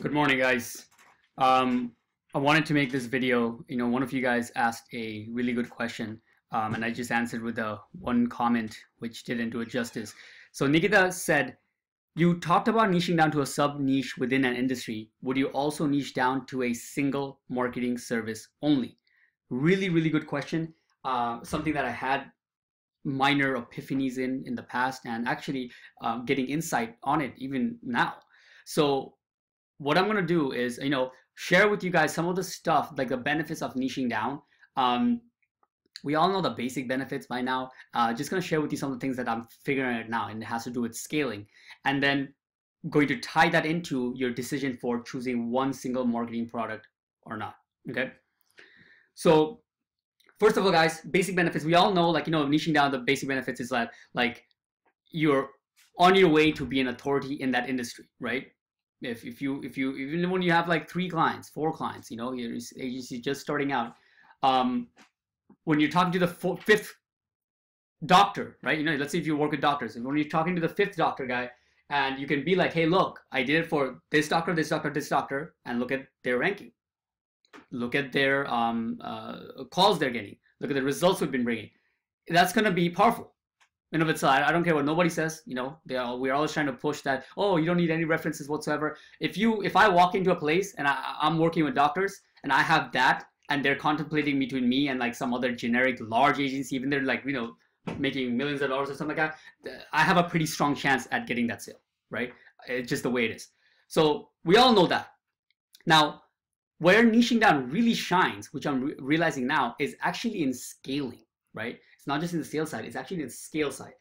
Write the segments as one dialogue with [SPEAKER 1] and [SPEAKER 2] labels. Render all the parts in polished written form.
[SPEAKER 1] Good morning, guys. Um, I wanted to make this video. One of you guys asked a really good question, and I just answered with a one comment, which didn't do it justice. So Nikita said, you talked about niching down to a sub niche within an industry. Would you also niche down to a single marketing service only? Really, really good question. Something that I had minor epiphanies in the past, and actually getting insight on it even now. So what I'm gonna do is, share with you guys some of the stuff, like the benefits of niching down. Um, we all know the basic benefits by now. Just gonna share with you some of the things that I'm figuring out now, and it has to do with scaling. And then going to tie that into your decision for choosing one single marketing product or not. Okay. So first of all, guys, basic benefits. We all know, niching down, the basic benefits is that, you're on your way to be an authority in that industry, right? If you even when you have like 3 clients, 4 clients, your agency just starting out, um, when you're talking to the fifth doctor, right? Let's say if you work with doctors, and when you're talking to the fifth doctor guy, and you can be like, hey, look, I did it for this doctor, this doctor, this doctor, and look at their ranking, look at their calls they're getting, look at the results we've been bringing. That's going to be powerful in of itself. I don't care what nobody says. We're always trying to push that. Oh, you don't need any references whatsoever. If I walk into a place and I'm working with doctors and I have that, and they're contemplating between me and like some other generic large agency, even they're like making millions of dollars or something like that, I have a pretty strong chance at getting that sale, right? It's just the way it is. So we all know that. Now, where niching down really shines, which I'm realizing now, is actually in scaling, right? It's not just in the sales side, it's actually in the scale side.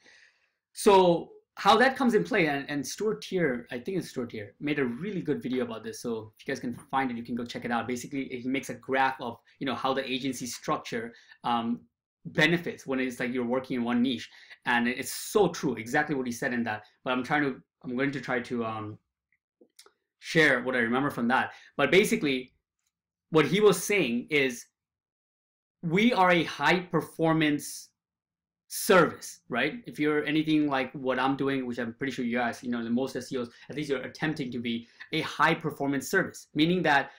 [SPEAKER 1] So how that comes in play, and Stuart here, I think it's Stuart here, made a really good video about this. So if you guys can find it, you can go check it out. Basically, he makes a graph of how the agency structure benefits when it's like you're working in one niche, and it's so true, exactly what he said in that. But I'm going to try to share what I remember from that. But basically, what he was saying is, we are a high performance service, right? If you're anything like what I'm doing, which I'm pretty sure you guys, the most SEOs, at least you're attempting to be a high performance service, meaning that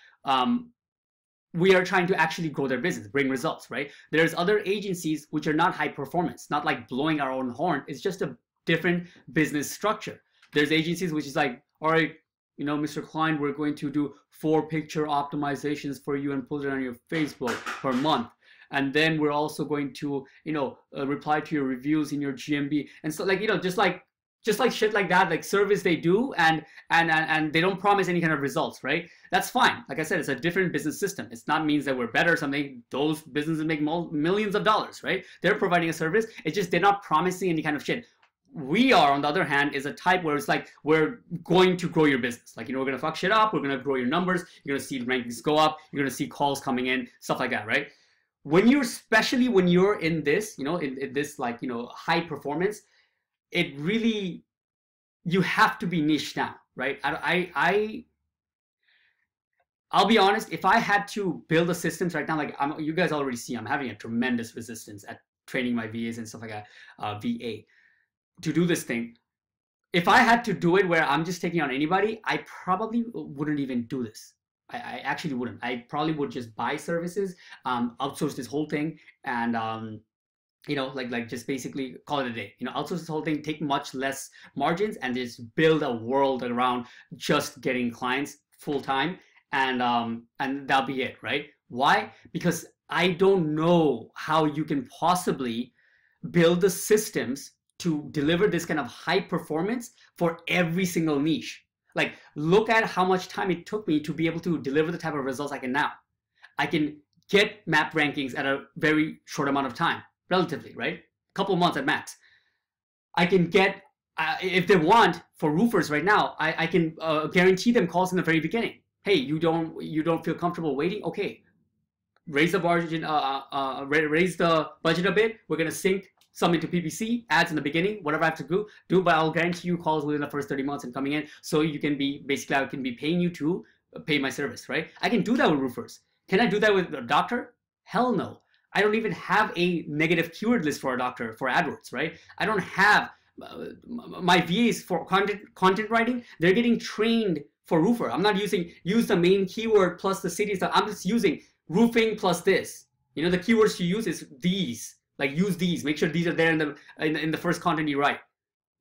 [SPEAKER 1] we are trying to actually grow their business, bring results, right? There's other agencies which are not high performance, not like blowing our own horn. It's just a different business structure. There's agencies which is like, all right, Mr. Klein, we're going to do 4 picture optimizations for you and put it on your Facebook per month. And then we're also going to, reply to your reviews in your GMB. And so just like shit like that, like service they do, and they don't promise any kind of results, right? That's fine. Like I said, it's a different business system. It's not means that we're better or something. Those businesses make millions of dollars, right? They're providing a service. It's just they're not promising any kind of shit. We are, on the other hand, is a type where it's like, we're going to grow your business. Like, we're going to fuck shit up. We're going to grow your numbers. You're going to see rankings go up. You're going to see calls coming in, stuff like that, right? Especially when you're in this, in this like, high performance, it really, you have to be niche down, right? I'll be honest, if I had to build the systems right now, like you guys already see, I'm having a tremendous resistance at training my VAs and stuff like that, VA, to do this thing. If I had to do it where I'm just taking on anybody, I probably wouldn't even do this. I actually wouldn't. I probably would just buy services, outsource this whole thing, and like just basically call it a day. Outsource this whole thing, take much less margins, and just build a world around just getting clients full time, and that'll be it, right? Why? Because I don't know how you can possibly build the systems to deliver this kind of high performance for every single niche. Like, look at how much time it took me to be able to deliver the type of results I can now. I can get map rankings at a very short amount of time, relatively, right? A couple months at max. I can get, if they want, for roofers right now, I can guarantee them calls in the very beginning. Hey, you don't feel comfortable waiting? Okay, raise the budget, raise the budget a bit. We're gonna sync some into PPC, ads in the beginning, whatever I have to do, but I'll guarantee you calls within the first 30 months and coming in, so you can be, basically I can be paying you to pay my service, right? I can do that with roofers. Can I do that with a doctor? Hell no. I don't even have a negative keyword list for a doctor for AdWords, right? I don't have my VAs for content writing. They're getting trained for roofer. I'm not using use the main keyword plus the city stuff. I'm just using roofing plus this. You know, the keywords you use is these. Like use these. Make sure these are there in the first content you write.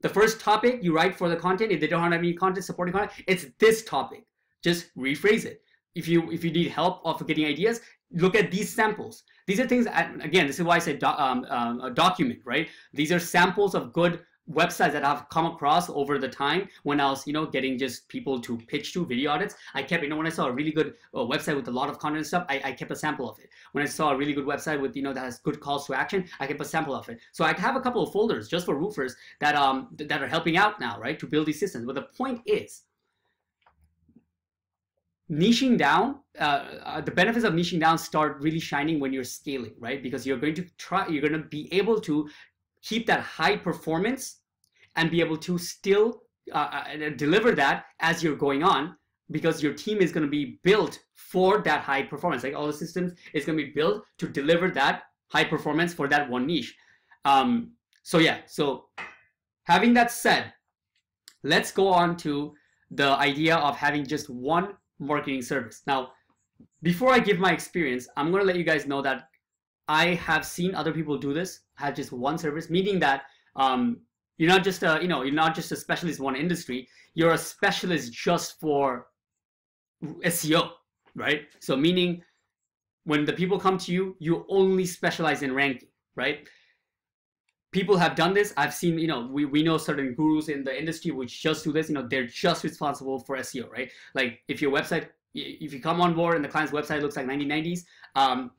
[SPEAKER 1] The first topic you write for the content, if they don't have any content, supporting content, it's this topic. Just rephrase it. If you need help of getting ideas, look at these samples. These are things, again, this is why I said a document, right? These are samples of good websites that I've come across over the time when I was, getting just people to pitch to video audits. I kept, when I saw a really good website with a lot of content and stuff, I kept a sample of it. When I saw a really good website with, that has good calls to action, I kept a sample of it. So I have a couple of folders just for roofers that are helping out now, right, to build these systems. But the point is, niching down, the benefits of niching down start really shining when you're scaling, right? Because you're going to be able to keep that high performance and be able to still deliver that as you're going on, because your team is going to be built for that high performance. Like all the systems is going to be built to deliver that high performance for that one niche. So having that said, let's go on to the idea of having just one marketing service. Now, before I give my experience, I'm going to let you guys know that I have seen other people do this, have just one service, meaning that you're not just a specialist in one industry. You're a specialist just for SEO, right? So meaning when the people come to you, you only specialize in ranking, right? People have done this. I've seen, we know certain gurus in the industry which just do this. They're just responsible for SEO, right? Like if your website, if you come on board and the client's website looks like 1990s,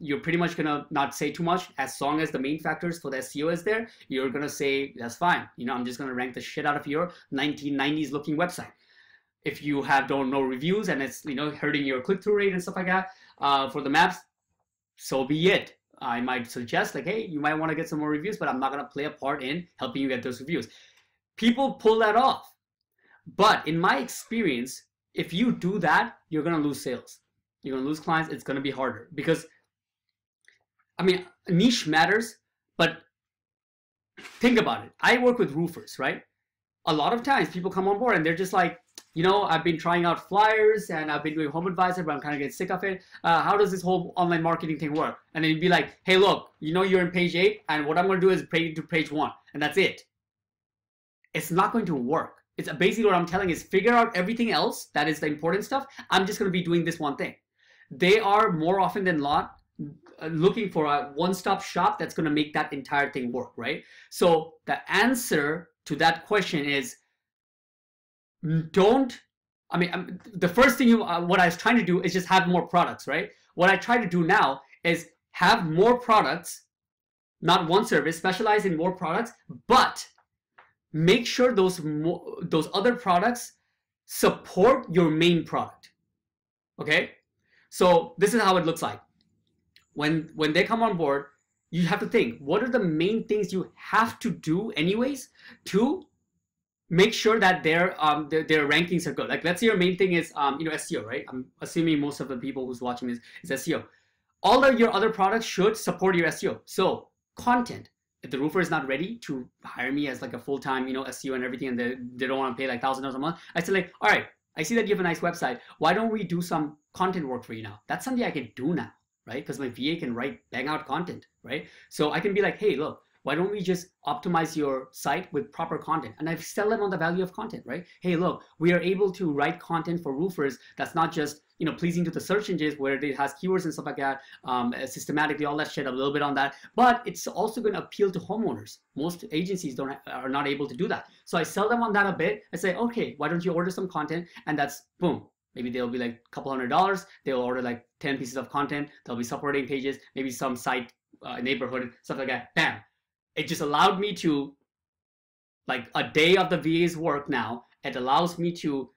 [SPEAKER 1] you're pretty much gonna not say too much. As long as the main factors for the SEO is there, you're gonna say that's fine. I'm just gonna rank the shit out of your 1990s looking website. If you don't know reviews and it's hurting your click-through rate and stuff like that for the maps, so be it. I might suggest like, hey, you might want to get some more reviews, but I'm not gonna play a part in helping you get those reviews. People pull that off, but in my experience, if you do that, you're going to lose sales. You're going to lose clients. It's going to be harder because, niche matters, but think about it. I work with roofers, right? A lot of times people come on board and they're just like, I've been trying out flyers and I've been doing Home Advisor, but I'm kind of getting sick of it. How does this whole online marketing thing work? And then you'd be like, hey, look, you're in page 8 and what I'm going to do is bring you to page 1 and that's it. It's not going to work. It's basically what I'm telling is figure out everything else that is the important stuff. I'm just going to be doing this one thing. They are more often than not looking for a one-stop shop that's going to make that entire thing work, right? So the answer to that question is the first thing what I was trying to do is just have more products, right? What I try to do now is have more products, not one service, specialize in more products, but make sure those other products support your main product. Okay, so this is how it looks like. When they come on board, you have to think, what are the main things you have to do anyways to make sure that their rankings are good. Like let's say your main thing is SEO, right? I'm assuming most of the people who's watching this is SEO. All of your other products should support your SEO. So content. If the roofer is not ready to hire me as like a full-time, SEO and everything, and they don't want to pay like $1,000 a month, I say like, all right, I see that you have a nice website. Why don't we do some content work for you now? That's something I can do now, right? Because my VA can bang out content, right? So I can be like, hey, look, why don't we just optimize your site with proper content? And I sell them on the value of content, right? Hey, look, we are able to write content for roofers that's not just pleasing to the search engines where it has keywords and stuff like that, systematically, all that shit, a little bit on that. But it's also going to appeal to homeowners. Most agencies are not able to do that. So I sell them on that a bit. I say, okay, why don't you order some content? And that's boom. Maybe they'll be like a couple $100. They'll order like 10 pieces of content. They'll be supporting pages, maybe some site neighborhood, stuff like that. Bam. It just allowed me to, like a day of the VA's work now, it allows me to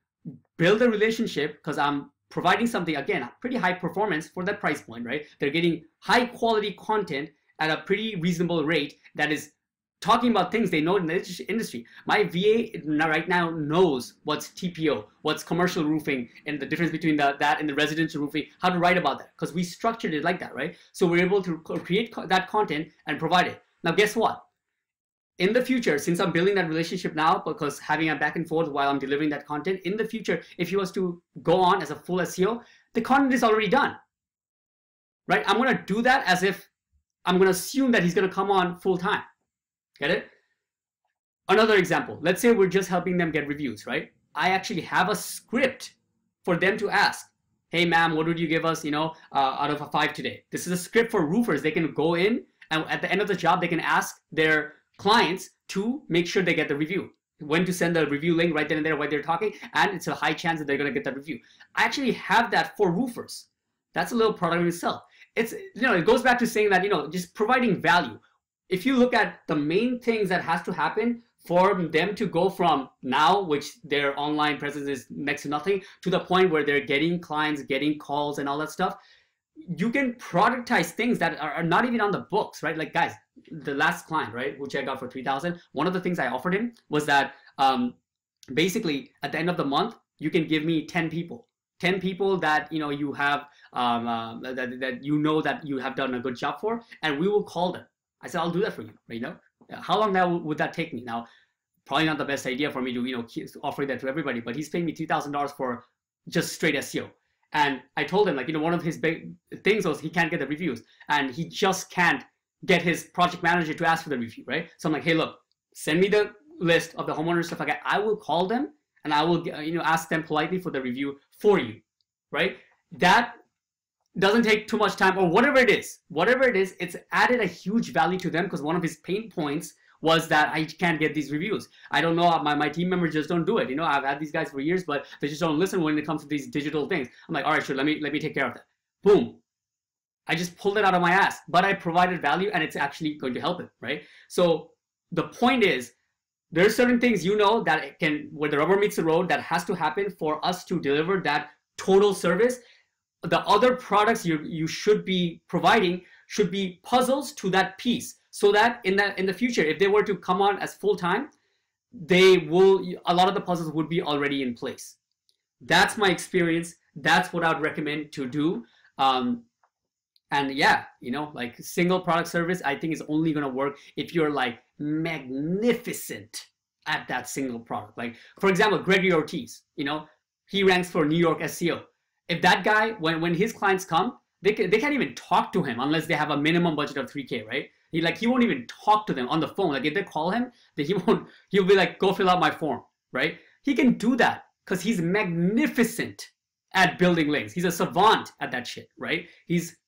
[SPEAKER 1] build a relationship because I'm providing something, again, pretty high performance for that price point, right? They're getting high quality content at a pretty reasonable rate that is talking about things they know in the industry. My VA right now knows what's TPO, what's commercial roofing, and the difference between that and the residential roofing, how to write about that, because we structured it like that, right? So we're able to create that content and provide it. Now, guess what? in the future, since I'm building that relationship now, because having a back and forth while I'm delivering that content, in the future, if he was to go on as a full SEO, the content is already done, right? I'm going to do that as if I'm going to assume that he's going to come on full time. Get it? Another example, let's say we're just helping them get reviews, right? I actually have a script for them to ask, hey, ma'am, what would you give us, out of a 5 today? This is a script for roofers. They can go in and at the end of the job, they can ask their clients to make sure they get the review. When to send the review link right then and there while they're talking, and it's a high chance that they're going to get that review. I actually have that for roofers. That's a little product in itself. It's, it goes back to saying that, just providing value. If you look at the main things that has to happen for them to go from now, which their online presence is next to nothing, to the point where they're getting clients, getting calls and all that stuff, you can productize things that are not even on the books, right? Like, guys, the last client, right, which I got for 3,000, one of the things I offered him was that basically at the end of the month, you can give me 10 people that you have that you have done a good job for, and we will call them. I said, I'll do that for you, right? How long now would that take me? Now, probably not the best idea for me to keep offering that to everybody, but he's paying me $3,000 for just straight SEO. And I told him, like, one of his big things was he can't get the reviews, and he just can't get his project manager to ask for the review, right? So I'm like, hey, look, send me the list of the homeowners stuff like that. I will call them and I will ask them politely for the review for you, right? That doesn't take too much time, or whatever it is, it's added a huge value to them, because one of his pain points was that I can't get these reviews. I don't know, my team members just don't do it. I've had these guys for years, but they just don't listen when it comes to these digital things. I'm like, all right, sure, let me take care of that. Boom. I just pulled it out of my ass, but I provided value, and it's actually going to help it, right? So the point is, there's certain things that it can, where the rubber meets the road, that has to happen for us to deliver that total service. The other products you should be providing should be puzzles to that piece, so that in the future, if they were to come on as full-time, a lot of the puzzles would be already in place. That's my experience. That's what I would recommend to do. And yeah, like single product service, I think is only going to work if you're like magnificent at that single product. Like, for example, Gregory Ortiz, he ranks for New York SEO. If that guy, when his clients come, they can't even talk to him unless they have a minimum budget of 3K, right? He won't even talk to them on the phone. Like, if they call him, then he'll be like, go fill out my form, right? He can do that because he's magnificent at building links. He's a savant at that shit, right? He's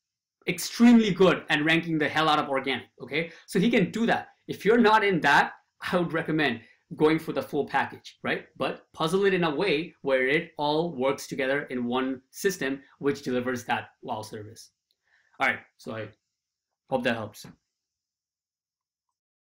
[SPEAKER 1] extremely good at ranking the hell out of organic, okay? So he can do that. If you're not in that, I would recommend going for the full package, right? But puzzle it in a way where it all works together in one system, which delivers that wow service. All right, so I hope that helps.